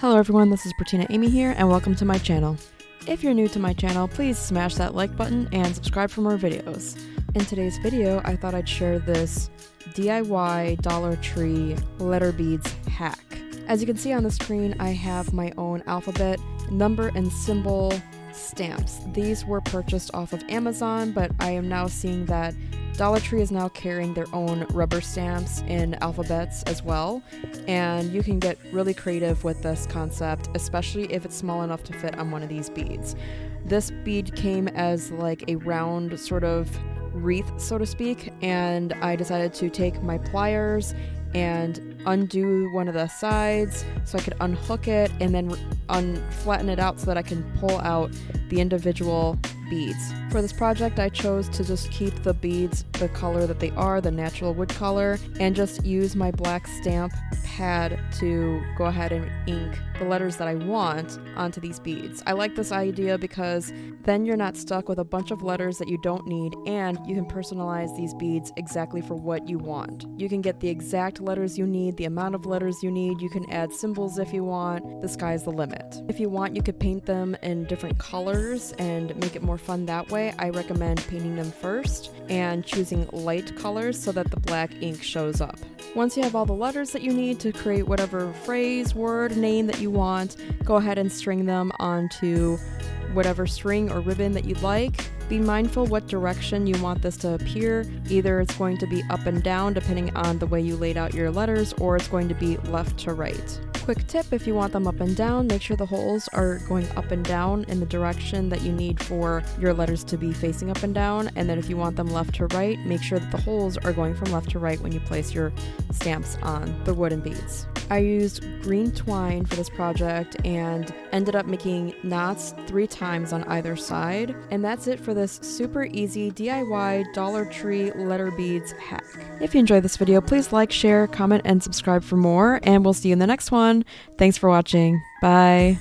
Hello everyone, this is Bertina Amy here, and welcome to my channel. If you're new to my channel, please smash that like button and subscribe for more videos. In today's video, I thought I'd share this DIY Dollar Tree letter beads hack. As you can see on the screen, I have my own alphabet, number, and symbol stamps. These were purchased off of Amazon, but I am now seeing that Dollar Tree is now carrying their own rubber stamps in alphabets as well, and you can get really creative with this concept, especially if it's small enough to fit on one of these beads. This bead came as like a round sort of wreath, so to speak, and I decided to take my pliers and undo one of the sides so I could unhook it and then flatten it out so that I can pull out the individual beads. For this project, I chose to just keep the beads the color that they are, the natural wood color, and just use my black stamp pad to go ahead and ink the letters that I want onto these beads. I like this idea because then you're not stuck with a bunch of letters that you don't need, and you can personalize these beads exactly for what you want. You can get the exact letters you need, the amount of letters you need, you can add symbols if you want. The sky's the limit. If you want, you could paint them in different colors and make it more fun that way. I recommend painting them first and choosing light colors so that the black ink shows up. Once you have all the letters that you need to create whatever phrase, word, name that you want, go ahead and string them onto whatever string or ribbon that you'd like. Be mindful what direction you want this to appear. Either it's going to be up and down depending on the way you laid out your letters, or it's going to be left to right. Quick tip, if you want them up and down, make sure the holes are going up and down in the direction that you need for your letters to be facing up and down. And then if you want them left to right, make sure that the holes are going from left to right when you place your stamps on the wooden beads. I used green twine for this project and ended up making knots 3 times on either side. And that's it for this super easy DIY Dollar Tree letter beads hack. If you enjoyed this video, please like, share, comment, and subscribe for more, and we'll see you in the next one. Thanks for watching. Bye.